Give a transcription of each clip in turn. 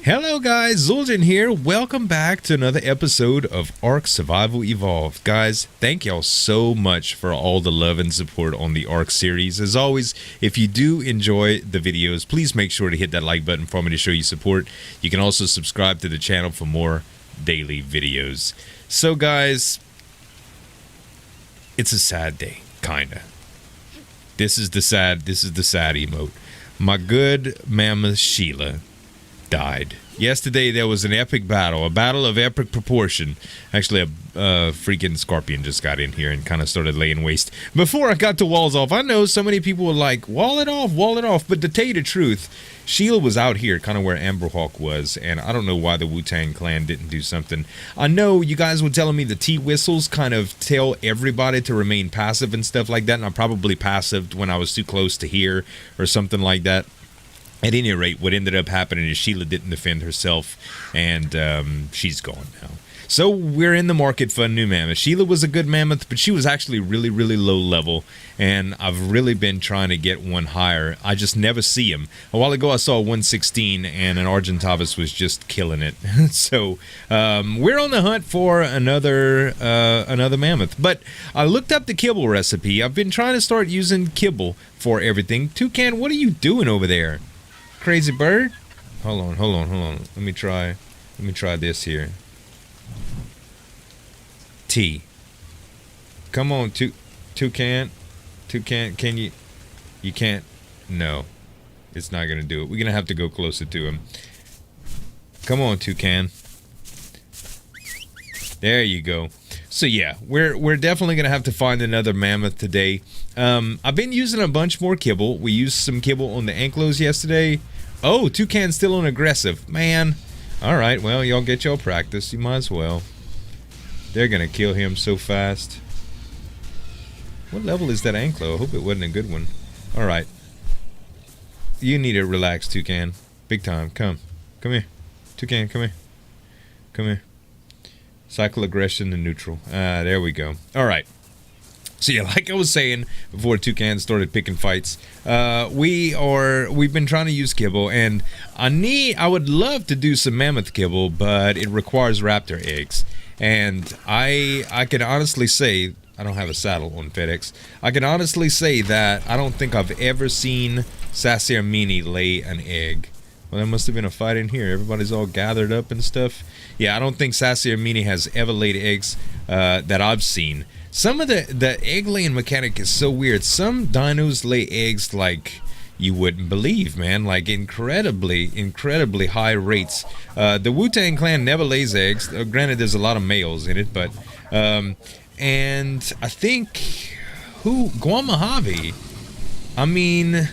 Hello guys, Zueljin here. Welcome back to another episode of Ark Survival Evolved. Guys, thank y'all so much for all the love and support on the Ark series. As always, if you do enjoy the videos, please make sure to hit that like button for me to show you support. You can also subscribe to the channel for more daily videos. So guys, it's a sad day, kinda. This is the sad emote. My good Mammoth Sheila died. Yesterday there was an epic battle, a battle of epic proportion. Actually, a freaking scorpion just got in here and kind of started laying waste. Before I got the walls off, I know so many people were like, wall it off, but to tell you the truth, Sheila was out here, kind of where Amberhawk was, and I don't know why the Wu-Tang Clan didn't do something. I know you guys were telling me the T-whistles kind of tell everybody to remain passive and stuff like that, and I probably passived when I was too close to here or something like that. At any rate, what ended up happening is Sheila didn't defend herself, and she's gone now. So we're in the market for a new mammoth. Sheila was a good mammoth, but she was actually really, really low level, and I've really been trying to get one higher. I just never see him. A while ago, I saw a 116, and an Argentavis was just killing it. So we're on the hunt for another mammoth. But I looked up the kibble recipe. I've been trying to start using kibble for everything. Toucan, what are you doing over there? Crazy bird? Hold on. Let me try this here. T. Come on, Toucan. Toucan, can you? You can't. No. It's not gonna do it. We're gonna have to go closer to him. Come on, Toucan. There you go. So yeah, we're definitely gonna have to find another mammoth today. I've been using a bunch more kibble. We used some kibble on the anklos yesterday. Oh, Toucan's still on aggressive. Man. Alright, well, y'all get your practice. You might as well. They're gonna kill him so fast. What level is that anklo? I hope it wasn't a good one. Alright. You need to relax, Toucan. Big time. Come here. Toucan, come here. Come here. Cycle aggression to neutral. There we go. Alright. So yeah, like I was saying before Toucan started picking fights, we've been trying to use kibble, and I would love to do some mammoth kibble, but it requires raptor eggs. And I can honestly say, I don't have a saddle on FedEx. I can honestly say that I don't think I've ever seen Sassy Mini lay an egg. Well, there must have been a fight in here. Everybody's all gathered up and stuff. Yeah, I don't think Sassy Mini has ever laid eggs that I've seen. Some of the egg laying mechanic is so weird. Some dinos lay eggs like you wouldn't believe, man. Like incredibly high rates. The Wu-Tang Clan never lays eggs. Granted, there's a lot of males in it, but and I think Guam Mojave. I mean,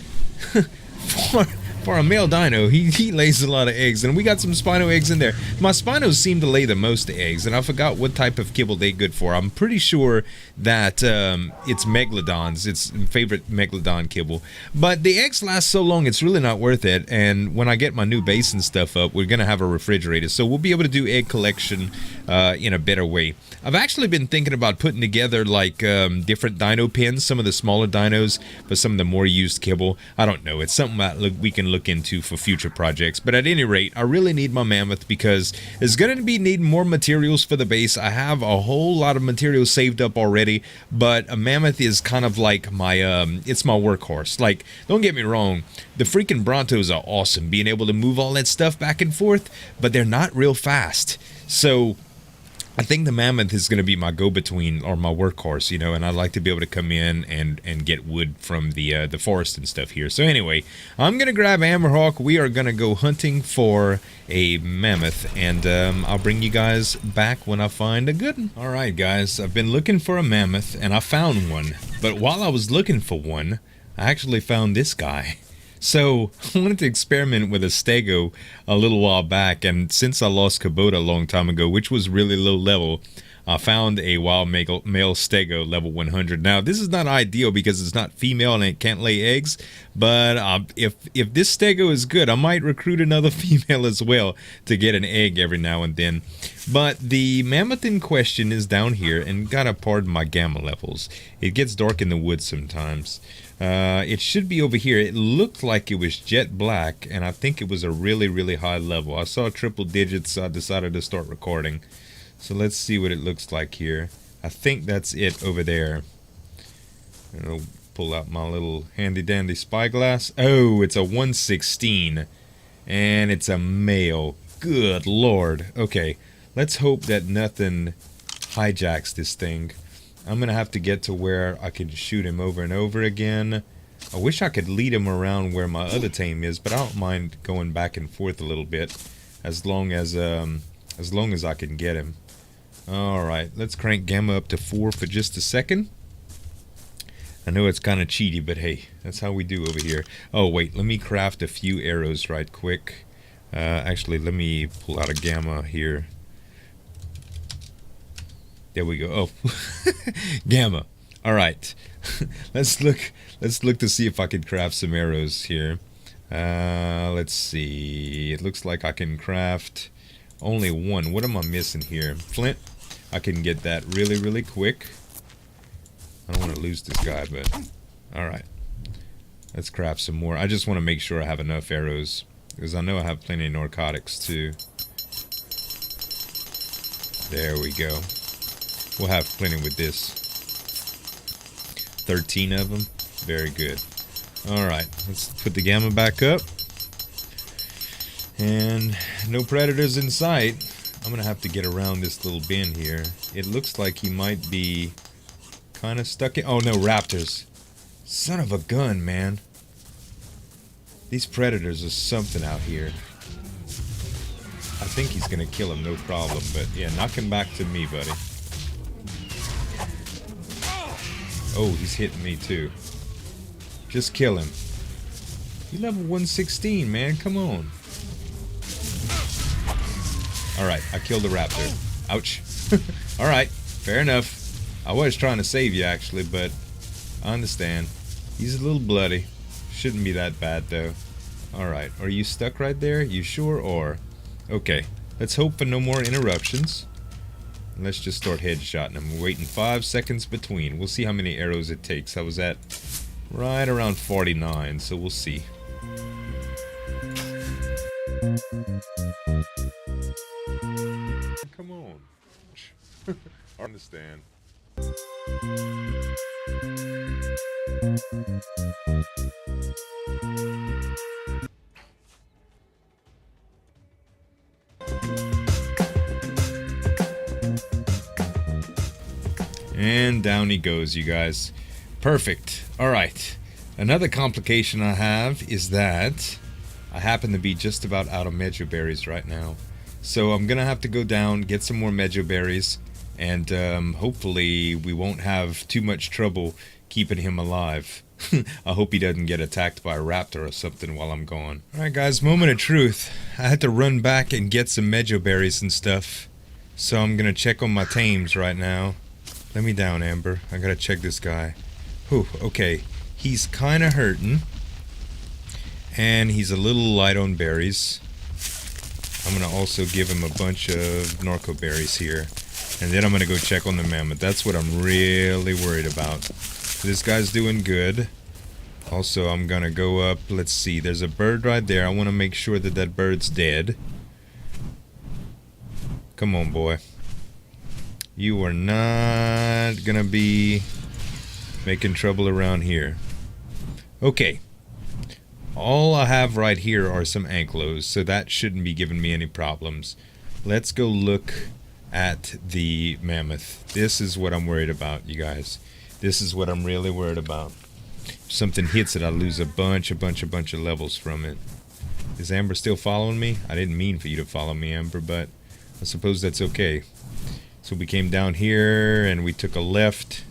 for a male dino, he lays a lot of eggs, and we got some Spino eggs in there. My Spinos seem to lay the most eggs, and I forgot what type of kibble they're good for. I'm pretty sure that it's Megalodons. It's favorite Megalodon kibble. But the eggs last so long, it's really not worth it, and when I get my new base and stuff up, we're going to have a refrigerator, so we'll be able to do egg collection in a better way. I've actually been thinking about putting together like different dino pens, some of the smaller dinos, but some of the more used kibble. I don't know. It's something that we can look into for future projects. But at any rate, I really need my mammoth because it's going to be needing more materials for the base. I have a whole lot of materials saved up already, but a mammoth is kind of like my it's my workhorse. Like, don't get me wrong, the freaking Brontos are awesome, being able to move all that stuff back and forth, but they're not real fast. So I think the mammoth is going to be my go-between or my workhorse, you know, and I'd like to be able to come in and get wood from the forest and stuff here. So anyway, I'm going to grab Amberhawk. We are going to go hunting for a mammoth, and I'll bring you guys back when I find a good one. All right, guys, I've been looking for a mammoth, and I found one. But while I was looking for one, I actually found this guy. So, I wanted to experiment with a Stego a little while back, and since I lost Kubota a long time ago, which was really low level, I found a wild male Stego level 100. Now, this is not ideal because it's not female and it can't lay eggs, but if this Stego is good, I might recruit another female as well to get an egg every now and then. But the mammoth in question is down here, and gotta pardon my gamma levels. It gets dark in the woods sometimes. It should be over here. It looked like it was jet black, and I think it was a really, really high level. I saw triple digits, so I decided to start recording. So let's see what it looks like here. I think that's it over there. And I'll pull out my little handy-dandy spyglass. Oh, it's a 116. And it's a male. Good lord. Okay, let's hope that nothing hijacks this thing. I'm gonna have to get to where I can shoot him over and over again. I wish I could lead him around where my other tame is, but I don't mind going back and forth a little bit, as long as I can get him. All right, let's crank gamma up to 4 for just a second. I know it's kind of cheaty, but hey, that's how we do over here. Oh wait, let me craft a few arrows right quick. Actually, let me pull out a gamma here. There we go. Oh, gamma. All right. let's look to see if I can craft some arrows here. Let's see. It looks like I can craft only one. What am I missing here? Flint. I can get that really, really quick. I don't want to lose this guy, but all right. Let's craft some more. I just want to make sure I have enough arrows, because I know I have plenty of narcotics too. There we go. We'll have plenty with this. 13 of them. Very good. Alright, let's put the gamma back up. And no predators in sight. I'm going to have to get around this little bin here. It looks like he might be kind of stuck in... Oh no, raptors. Son of a gun, man. These predators are something out here. I think he's going to kill him, no problem. But yeah, knock him back to me, buddy. Oh, he's hitting me too. Just kill him. You level 116, man. Come on. Alright, I killed the raptor. Ouch. Alright, fair enough. I was trying to save you, actually, but I understand. He's a little bloody. Shouldn't be that bad, though. Alright, are you stuck right there? You sure? Or... Okay, let's hope for no more interruptions. Let's just start headshotting him. We're waiting 5 seconds between. We'll see how many arrows it takes. I was at right around 49, so we'll see. Come on. I understand. And down he goes, you guys. Perfect. Alright. Another complication I have is that I happen to be just about out of medjo berries right now. So I'm gonna have to go down, get some more medjo berries, and hopefully we won't have too much trouble keeping him alive. I hope he doesn't get attacked by a raptor or something while I'm gone. Alright guys, moment of truth. I had to run back and get some medjo berries and stuff. So I'm gonna check on my tames right now. Let me down, Amber. I gotta check this guy. Whew, okay. He's kinda hurting. And he's a little light on berries. I'm gonna also give him a bunch of narco berries here. And then I'm gonna go check on the mammoth. That's what I'm really worried about. This guy's doing good. Also, I'm gonna go up. Let's see. There's a bird right there. I wanna make sure that that bird's dead. Come on, boy. You are not gonna be making trouble around here. Okay. All I have right here are some anklos, so that shouldn't be giving me any problems. Let's go look at the mammoth. This is what I'm worried about, you guys. This is what I'm really worried about. If something hits it, I lose a bunch of levels from it. Is Amber still following me? I didn't mean for you to follow me, Amber, but I suppose that's okay. So we came down here and we took a left.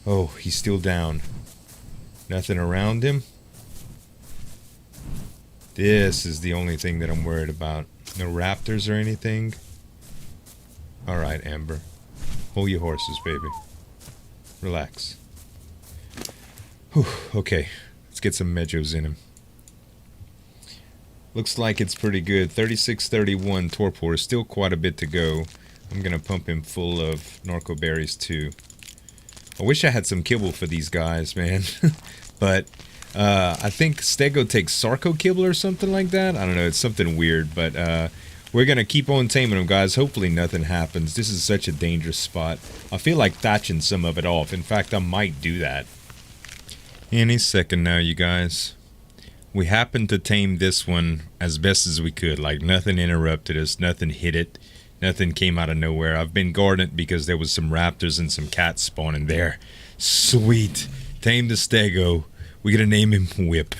Oh, he's still down. Nothing around him. This is the only thing that I'm worried about. No raptors or anything. Alright, Amber. Hold your horses, baby. Relax. Whew, okay. Let's get some medjos in him. Looks like it's pretty good. 3631 torpor. Still quite a bit to go. I'm gonna pump him full of narco berries too. I wish I had some kibble for these guys, man. But I think Stego takes Sarco kibble or something like that. I don't know, it's something weird, but we're gonna keep on taming them, guys. Hopefully nothing happens. This is such a dangerous spot. I feel like thatching some of it off. In fact, I might do that any second now, you guys. We happened to tame this one as best as we could. Like, nothing interrupted us, nothing hit it, nothing came out of nowhere. I've been guarding it because there was some raptors and some cats spawning there. Sweet. Tame the Stego. We're gonna name him Whip.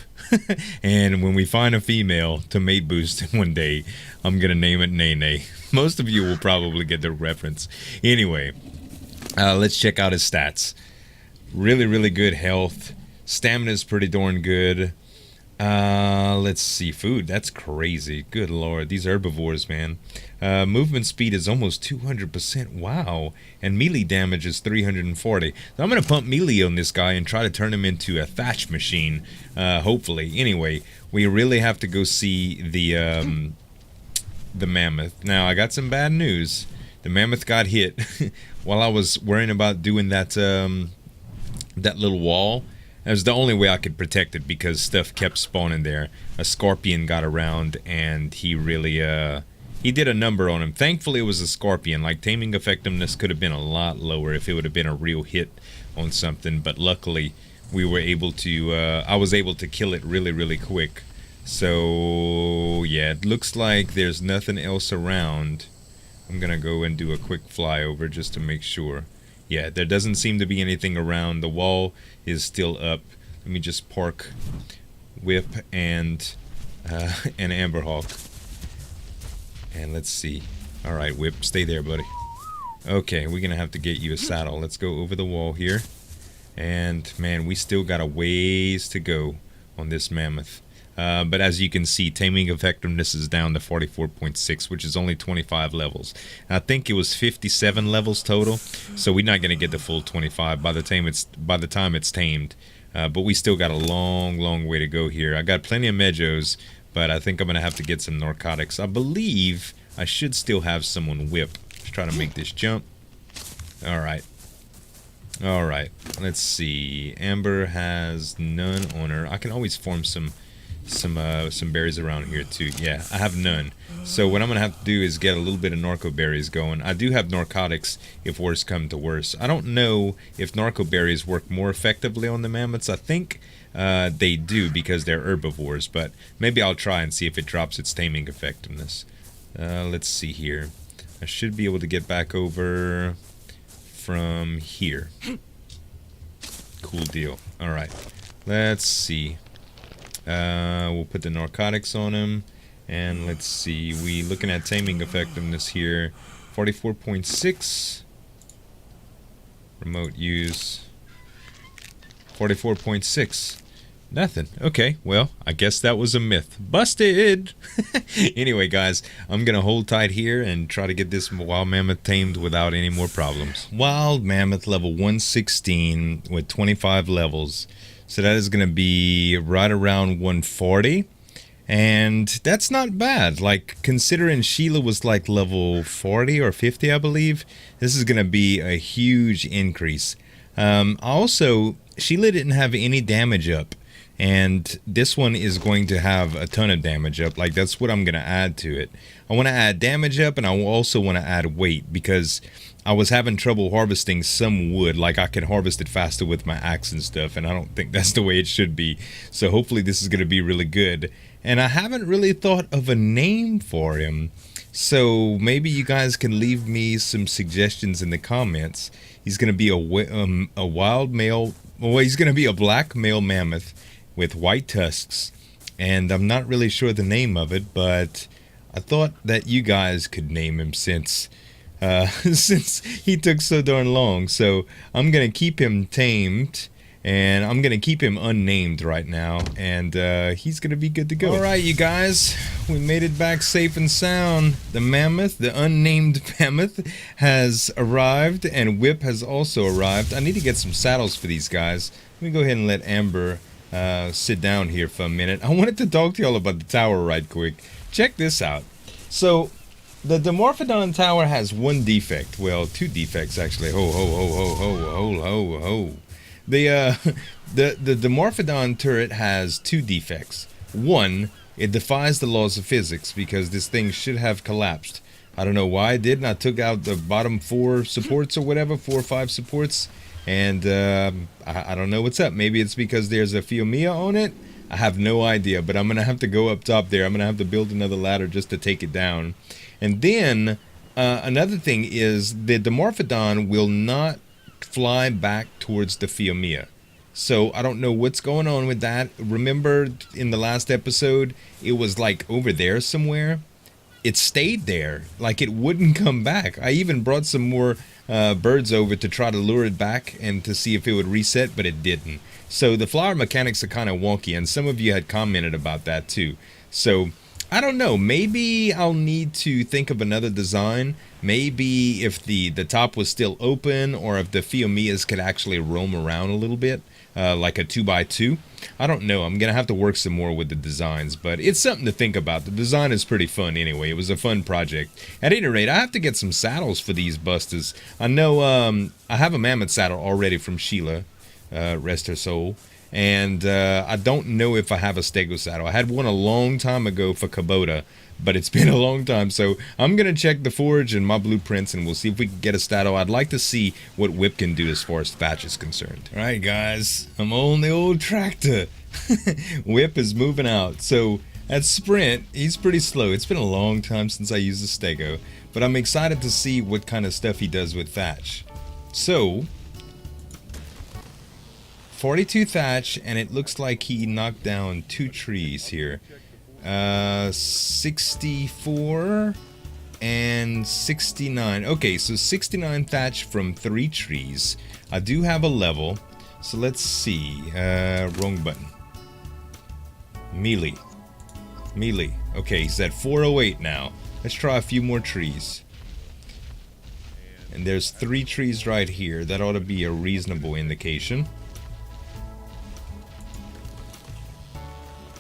And when we find a female to mate boost one day, I'm gonna name it Nene. Most of you will probably get the reference. Anyway, let's check out his stats. Really, really good health. Stamina is pretty darn good. Let's see. Food, that's crazy. Good lord, these herbivores, man. Movement speed is almost 200%. Wow. And melee damage is 340. So I'm gonna pump melee on this guy and try to turn him into a thatch machine, hopefully. Anyway, we really have to go see the mammoth. Now, I got some bad news. The mammoth got hit while I was worrying about doing that that little wall. That was the only way I could protect it because stuff kept spawning there. A scorpion got around and he really he did a number on him. Thankfully it was a scorpion. Like, taming effectiveness could have been a lot lower if it would have been a real hit on something, but luckily we were able to I was able to kill it really, really quick. So yeah, it looks like there's nothing else around. I'm gonna go and do a quick flyover just to make sure. Yeah, there doesn't seem to be anything around. The wall is still up. Let me just park Whip and Amberhawk. And let's see. Alright, Whip, stay there, buddy. Okay, we're gonna have to get you a saddle. Let's go over the wall here. And, man, we still got a ways to go on this mammoth. But as you can see, taming effectiveness is down to 44.6, which is only 25 levels. I think it was 57 levels total, so we're not going to get the full 25 by the time it's tamed. But we still got a long, long way to go here. I got plenty of Mejos, but I think I'm going to have to get some narcotics. I believe I should still have some on Whip. Let's try to make this jump. Alright. Alright, let's see. Amber has none on her. I can always farm some berries around here too. Yeah, I have none. So what I'm gonna have to do is get a little bit of narco berries going. I do have narcotics if worse come to worse. I don't know if narco berries work more effectively on the mammoths. I think they do because they're herbivores, but maybe I'll try and see if it drops its taming effectiveness. Let's see here. I should be able to get back over from here. Cool deal. Alright, let's see. We'll put the narcotics on him, and let's see, we looking at taming effectiveness here, 44.6, remote use, 44.6, nothing. Okay, well, I guess that was a myth. Busted! Anyway, guys, I'm gonna hold tight here and try to get this wild mammoth tamed without any more problems. Wild mammoth level 116 with 25 levels. So that is going to be right around 140. And that's not bad. Like, considering Sheila was like level 40 or 50, I believe, this is going to be a huge increase. Also, Sheila didn't have any damage up. And this one is going to have a ton of damage up. Like, that's what I'm going to add to it. I want to add damage up, and I also want to add weight, because I was having trouble harvesting some wood. Like, I can harvest it faster with my axe and stuff, and I don't think that's the way it should be. So hopefully this is going to be really good. And I haven't really thought of a name for him. So maybe you guys can leave me some suggestions in the comments. He's going to be a wild male... Well, he's going to be a black male mammoth with white tusks. And I'm not really sure the name of it, but I thought that you guys could name him since he took so darn long. So I'm gonna keep him tamed, and I'm gonna keep him unnamed right now, and he's gonna be good to go. Alright, you guys, we made it back safe and sound. The mammoth, the unnamed mammoth, has arrived, and Whip has also arrived. I need to get some saddles for these guys. Let me go ahead and let Amber sit down here for a minute. I wanted to talk to y'all about the tower right quick. Check this out. So The Dimorphodon tower has one defect. Well, two defects actually. Ho ho ho ho ho ho ho ho. The the Dimorphodon turret has two defects. One, it defies the laws of physics because this thing should have collapsed. I don't know why it did, and I took out the bottom four supports or whatever, 4 or 5 supports, and I don't know what's up. Maybe it's because there's a Fiumia on it. I have no idea, but I'm gonna have to go up top there. I'm gonna have to build another ladder just to take it down. And then another thing is the Dimorphodon will not fly back towards the Fiumia. So I don't know what's going on with that. Remember in the last episode, it was like over there somewhere. It stayed there, like it wouldn't come back. I even brought some more birds over to try to lure it back and to see if it would reset, but it didn't. So the flower mechanics are kind of wonky, and some of you had commented about that too. So I don't know, maybe I'll need to think of another design. Maybe if the top was still open, or if the Fiumias could actually roam around a little bit, like a 2x2. I don't know, I'm gonna have to work some more with the designs, but it's something to think about. The design is pretty fun anyway. It was a fun project. At any rate, I have to get some saddles for these busters. I know I have a Mammoth saddle already from Sheila, rest her soul. And I don't know if I have a Stego saddle. I had one a long time ago for Kubota, but it's been a long time. So I'm going to check the forge and my blueprints, and we'll see if we can get a saddle. I'd like to see what Whip can do as far as thatch is concerned. All right, guys, I'm on the old tractor. Whip is moving out. So at Sprint, he's pretty slow. It's been a long time since I used a Stego, but I'm excited to see what kind of stuff he does with thatch. So 42 thatch, and it looks like he knocked down 2 trees here. 64 and 69. Okay, so 69 thatch from 3 trees. I do have a level, so let's see. Wrong button. Melee. Okay, he's at 408 now. Let's try a few more trees. And there's 3 trees right here. That ought to be a reasonable indication.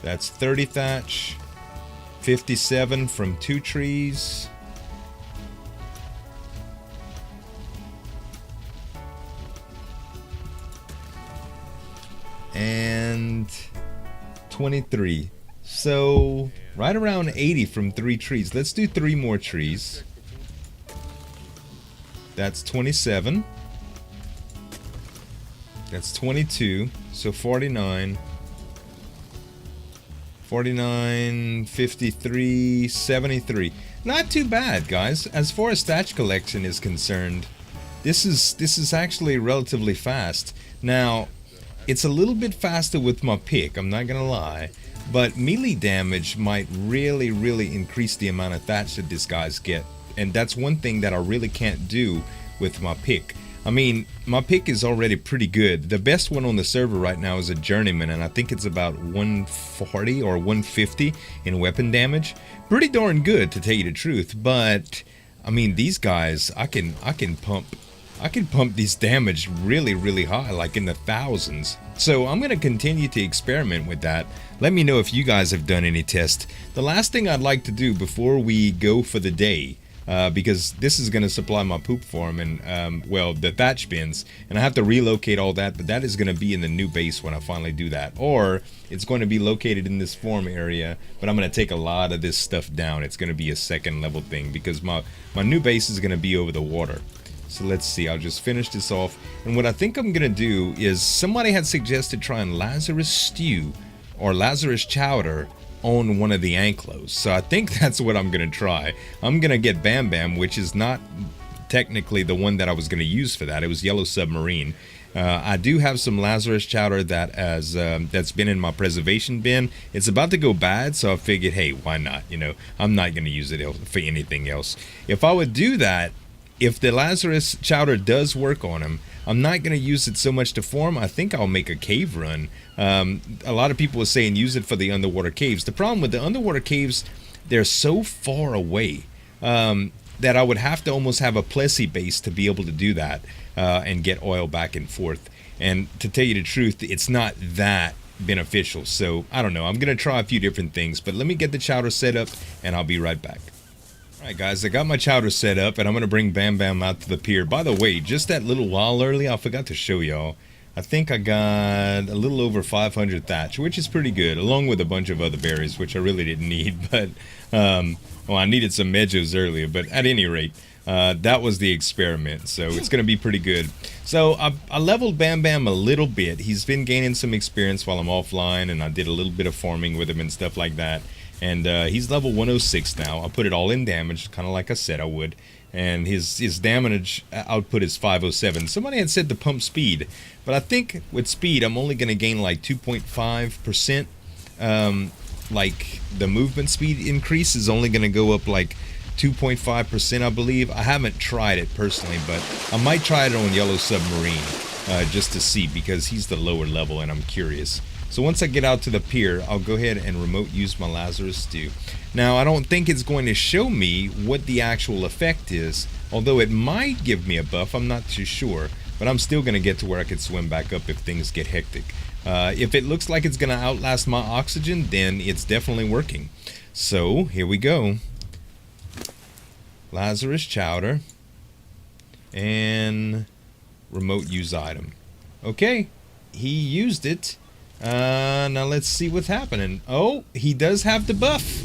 That's 30 thatch, 57 from 2 trees. And 23. So right around 80 from 3 trees. Let's do 3 more trees. That's 27. That's 22. So 49. 49, 53, 73. Not too bad, guys. As far as thatch collection is concerned, this is actually relatively fast. Now, it's a little bit faster with my pick, I'm not gonna lie, but melee damage might really increase the amount of thatch that these guys get, and that's one thing that I really can't do with my pick. I mean, my pick is already pretty good. The best one on the server right now is a Journeyman, and I think it's about 140 or 150 in weapon damage. Pretty darn good, to tell you the truth. But I mean, these guys, I can pump these damage really high, like in the thousands. So I'm gonna continue to experiment with that. Let me know if you guys have done any tests. The last thing I'd like to do before we go for the day, because this is going to supply my poop farm and, well, the thatch bins, and I have to relocate all that, but that is going to be in the new base when I finally do that. Or it's going to be located in this farm area, but I'm going to take a lot of this stuff down. It's going to be a second level thing because my new base is going to be over the water. So let's see, I'll just finish this off. And what I think I'm going to do is, somebody had suggested trying Lazarus stew or Lazarus chowder on one of the anklos, so I think that's what I'm gonna try. I'm gonna get Bam Bam, which is not technically the one that I was gonna use for that. It was Yellow Submarine. I do have some Lazarus chowder that has that's been in my preservation bin. It's about to go bad, so I figured, hey, why not? You know, I'm not gonna use it for anything else. If I would do that, if the Lazarus chowder does work on him, I'm not going to use it so much to farm. I think I'll make a cave run. A lot of people are saying use it for the underwater caves. The problem with the underwater caves, they're so far away that I would have to almost have a Plessy base to be able to do that and get oil back and forth. And to tell you the truth, it's not that beneficial. So I don't know. I'm going to try a few different things, but let me get the chowder set up and I'll be right back. Alright guys, I got my chowder set up and I'm going to bring Bam Bam out to the pier. By the way, just that little while early, I forgot to show y'all. I think I got a little over 500 thatch, which is pretty good, along with a bunch of other berries, which I really didn't need. But, well, I needed some medjoes earlier, but at any rate, that was the experiment, so it's going to be pretty good. So I leveled Bam Bam a little bit. He's been gaining some experience while I'm offline, and I did a little bit of farming with him and stuff like that. And he's level 106 now. I put it all in damage, kind of like I said I would. And his damage output is 507. Somebody had said to pump speed, but I think with speed I'm only going to gain like 2.5%. Like the movement speed increase is only going to go up like 2.5%, I believe. I haven't tried it personally, but I might try it on Yellow Submarine just to see, because he's the lower level and I'm curious. So once I get out to the pier, I'll go ahead and remote use my Lazarus Stew. Now, I don't think it's going to show me what the actual effect is, although it might give me a buff, I'm not too sure. But I'm still going to get to where I can swim back up if things get hectic. If it looks like it's going to outlast my oxygen, then it's definitely working. So, here we go. Lazarus Chowder. And remote use item. Okay, he used it. Now let's see what's happening. Oh, he does have the buff.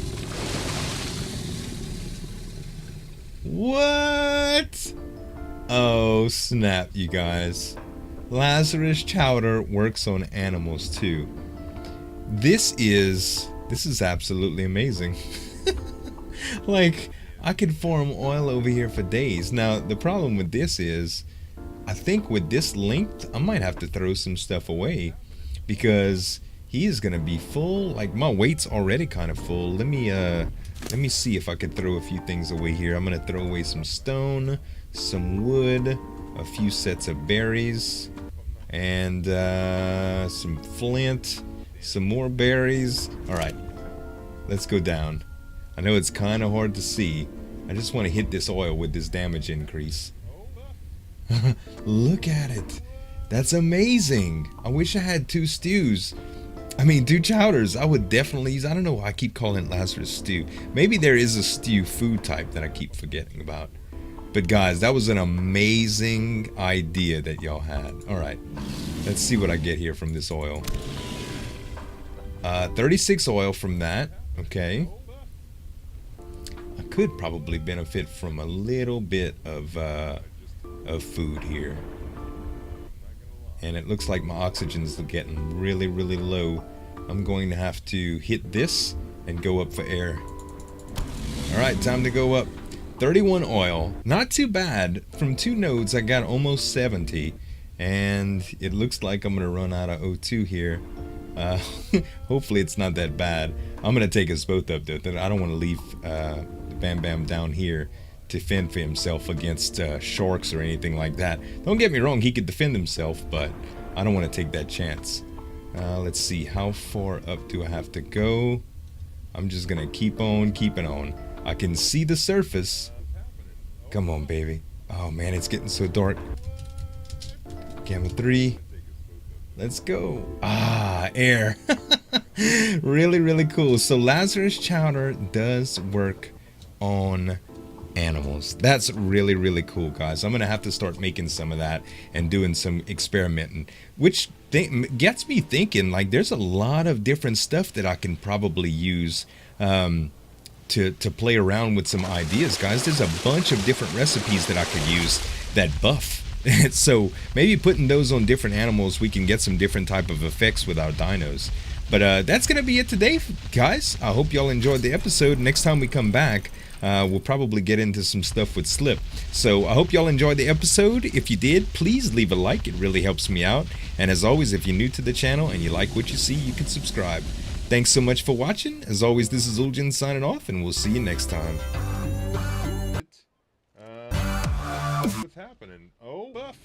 What? Oh, snap, you guys. Lazarus Chowder works on animals too. This is absolutely amazing. Like, I could farm oil over here for days. Now, the problem with this is, I think with this length, I might have to throw some stuff away, because he is gonna be full. Like, my weight's already kind of full. Let me see if I could throw a few things away here. I'm gonna throw away some stone, some wood, a few sets of berries, and some flint, some more berries. Alright, let's go down. I know it's kind of hard to see. I just want to hit this oil with this damage increase. Look at it. That's amazing. I wish I had two stews. I mean, two chowders. I would definitely use. I don't know why I keep calling it Lazarus Stew. Maybe there is a stew food type that I keep forgetting about. But guys, that was an amazing idea that y'all had. Alright, let's see what I get here from this oil. 36 oil from that. Okay. I could probably benefit from a little bit of food here. And it looks like my oxygen's getting really, really low. I'm going to have to hit this and go up for air. Alright, time to go up. 31 oil. Not too bad. From 2 nodes, I got almost 70. And it looks like I'm going to run out of O2 here. Hopefully it's not that bad. I'm going to take us both up, though. I don't want to leave Bam Bam down here to fend for himself against sharks or anything like that. Don't get me wrong, he could defend himself, but I don't want to take that chance. Let's see, how far up do I have to go? I'm just gonna keep on keeping on. I can see the surface. Come on, baby. Oh man, it's getting so dark. Camel 3. Let's go. Ah, air. Really, really cool. So Lazarus Chowder does work on animals. That's really, really cool, guys. I'm gonna have to start making some of that and doing some experimenting, which gets me thinking, like, there's a lot of different stuff that I can probably use to play around with some ideas, guys. There's a bunch of different recipes that I could use that buff. So maybe putting those on different animals, we can get some different type of effects with our dinos. But that's gonna be it today, guys. I hope y'all enjoyed the episode. Next time we come back, we'll probably get into some stuff with Slip. So I hope y'all enjoyed the episode. If you did, please leave a like. It really helps me out. And as always, if you're new to the channel and you like what you see, you can subscribe. Thanks so much for watching. As always, this is Zueljin signing off, and we'll see you next time. What's happening? Oh, buff.